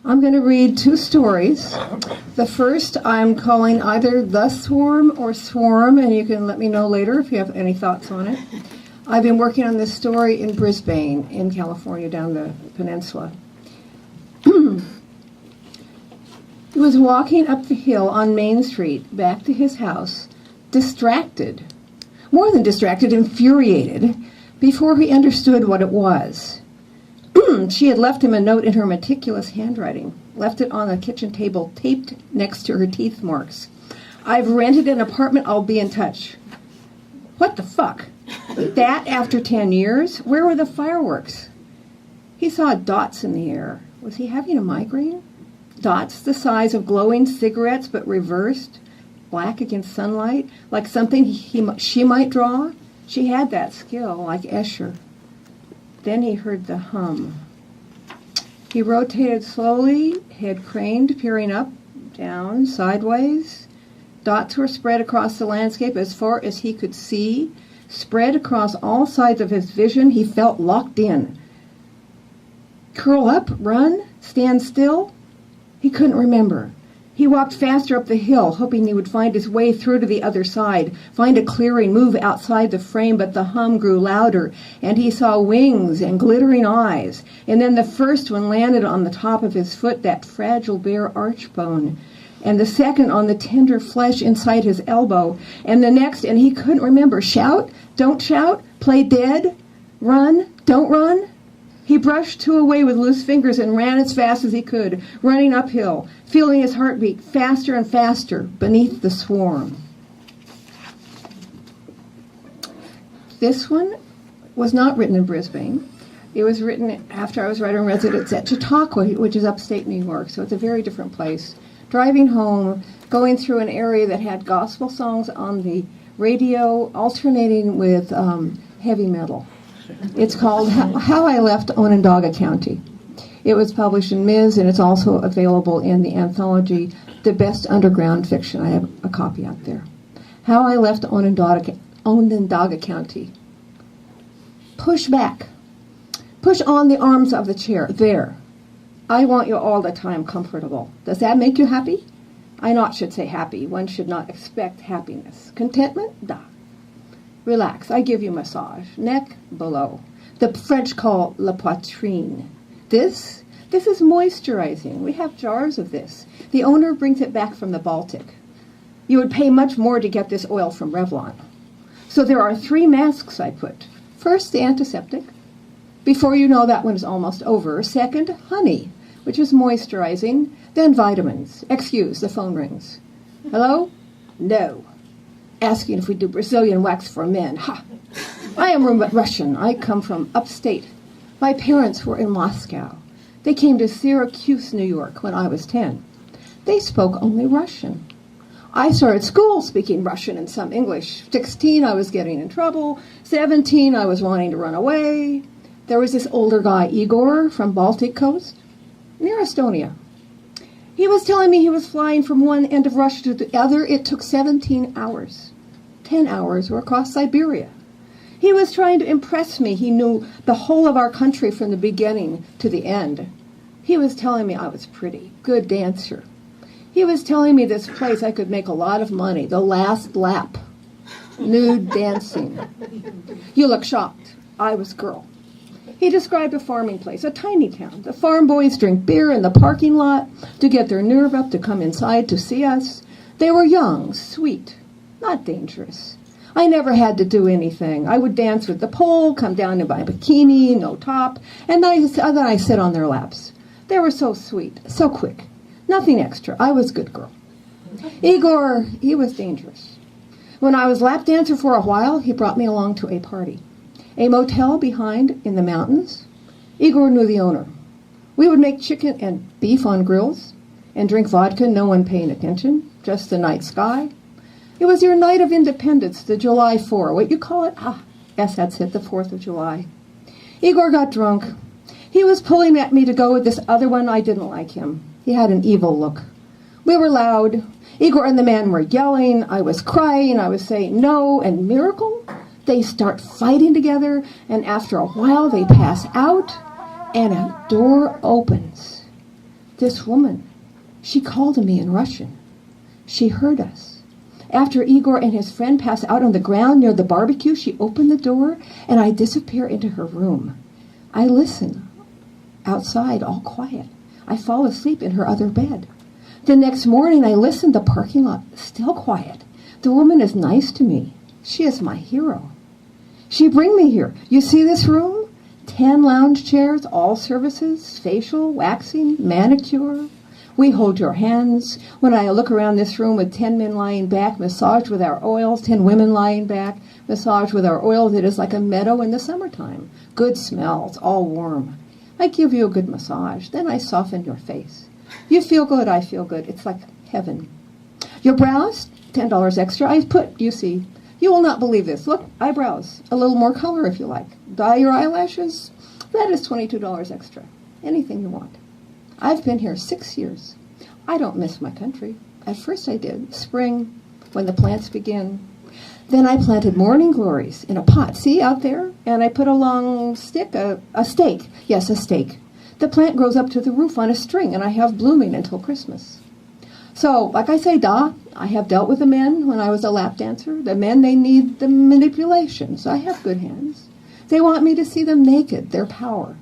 I'm going to read two stories. The first I'm calling either The Swarm or Swarm, and you can let me know later if you have any thoughts on it. I've been working on this story in Brisbane, in California, down the peninsula. He was walking up the hill on Main Street, back to his house, distracted. More than distracted, infuriated, before he understood what it was. She had left him a note in her meticulous handwriting, left it on the kitchen table, taped next to her teeth marks. I've rented an apartment, I'll be in touch. What the fuck? That after 10 years? Where were the fireworks? He saw dots in the air. Was he having a migraine? Dots the size of glowing cigarettes, but reversed, black against sunlight, like something she might draw. She had that skill, like Escher. Then he heard the hum. He rotated slowly, head craned, peering up, down, sideways. Dots were spread across the landscape as far as he could see, spread across all sides of his vision. He felt locked in. Curl up, run, stand still? He couldn't remember. He walked faster up the hill, hoping he would find his way through to the other side, find a clearing, move outside the frame, but the hum grew louder, and he saw wings and glittering eyes, and then the first one landed on the top of his foot, that fragile bare arch bone, and the second on the tender flesh inside his elbow, and the next, and he couldn't remember. Shout? Don't shout? Play dead? Run? Don't run? He brushed two away with loose fingers and ran as fast as he could, running uphill, feeling his heartbeat faster and faster beneath the swarm. This one was not written in Brisbane. It was written after I was writer in residence at Chautauqua, which is upstate New York, so it's a very different place. Driving home, going through an area that had gospel songs on the radio, alternating with heavy metal. It's called How I Left Onondaga County. It was published in Ms., and it's also available in the anthology The Best Underground Fiction. I have a copy out there. How I Left Onondaga County. Push back. Push on the arms of the chair. There. I want you all the time comfortable. Does that make you happy? I not should say happy. One should not expect happiness. Contentment? Da. Relax. I give you massage. Neck below. The French call la poitrine. This is moisturizing. We have jars of this. The owner brings it back from the Baltic. You would pay much more to get this oil from Revlon. So there are 3 masks I put. First, the antiseptic. Before you know, that one is almost over. Second, honey, which is moisturizing. Then vitamins. Excuse, the phone rings. Hello? No. Asking if we do Brazilian wax for men. Ha! I am Russian. I come from upstate. My parents were in Moscow. They came to Syracuse, New York, when I was 10. They spoke only Russian. I started school speaking Russian and some English. 16, I was getting in trouble. 17, I was wanting to run away. There was this older guy, Igor, from Baltic coast, near Estonia. He was telling me he was flying from one end of Russia to the other. It took 17 hours. 10 hours were across Siberia. He was trying to impress me. He knew the whole of our country from the beginning to the end. He was telling me I was pretty, good dancer. He was telling me this place I could make a lot of money, the last lap, nude dancing. You look shocked. I was girl. He described a farming place, a tiny town. The farm boys drink beer in the parking lot to get their nerve up to come inside to see us. They were young, sweet, not dangerous. I never had to do anything. I would dance with the pole, come down in my bikini, no top, and then I sit on their laps. They were so sweet, so quick. Nothing extra. I was a good girl. Igor, he was dangerous. When I was lap dancer for a while, he brought me along to a party. A motel behind in the mountains. Igor knew the owner. We would make chicken and beef on grills and drink vodka, no one paying attention, just the night sky. It was your night of independence, the July 4. What you call it? Yes, that's it, the 4th of July. Igor got drunk. He was pulling at me to go with this other one. I didn't like him. He had an evil look. We were loud. Igor and the man were yelling. I was crying. I was saying no, and miracle? They start fighting together, and after a while they pass out, and a door opens. This woman, she called to me in Russian. She heard us. After Igor and his friend pass out on the ground near the barbecue, she opened the door, and I disappear into her room. I listen. Outside, all quiet. I fall asleep in her other bed. The next morning, I listen. The parking lot, still quiet. The woman is nice to me. She is my hero. She bring me here. You see this room? 10 lounge chairs, all services, facial, waxing, manicure. We hold your hands. When I look around this room with 10 men lying back, massaged with our oils, 10 women lying back, massaged with our oils, it is like a meadow in the summertime. Good smells, all warm. I give you a good massage, then I soften your face. You feel good, I feel good. It's like heaven. Your brows, $10 extra. I put, you see, you will not believe this. Look, eyebrows, a little more color if you like. Dye your eyelashes, that is $22 extra. Anything you want. I've been here 6 years. I don't miss my country. At first I did. Spring, when the plants begin. Then I planted morning glories in a pot. See, out there? And I put a long stick, a stake. Yes, a stake. The plant grows up to the roof on a string, and I have blooming until Christmas. So, like I say, I have dealt with the men when I was a lap dancer. The men, they need the manipulations. I have good hands. They want me to see them naked, their power.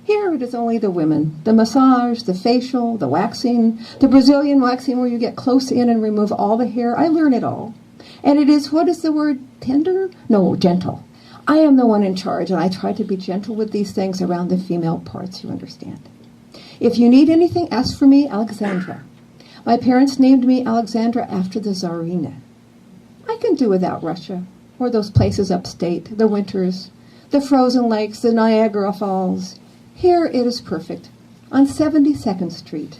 Here it is only the women, the massage, the facial, the waxing, the Brazilian waxing where you get close in and remove all the hair. I learn it all. And it is, what is the word, tender? No, gentle. I am the one in charge, and I try to be gentle with these things around the female parts, you understand. If you need anything, ask for me, Alexandra. My parents named me Alexandra after the Tsarina. I can do without Russia, or those places upstate, the winters, the frozen lakes, the Niagara Falls. Here it is perfect, on 72nd Street.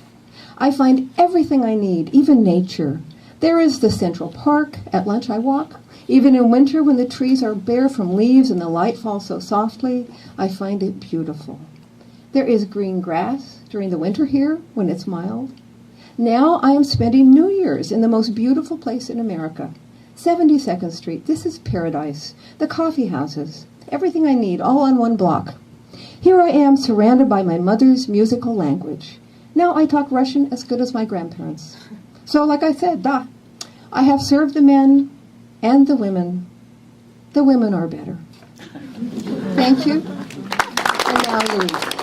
I find everything I need, even nature. There is the Central Park. At lunch I walk. Even in winter when the trees are bare from leaves and the light falls so softly, I find it beautiful. There is green grass during the winter here when it's mild. Now I am spending New Year's in the most beautiful place in America, 72nd Street. This is paradise. The coffee houses, everything I need, all on one block. Here I am surrounded by my mother's musical language. Now I talk Russian as good as my grandparents. So like I said, I have served the men and the women. The women are better. Thank you. And now Louise.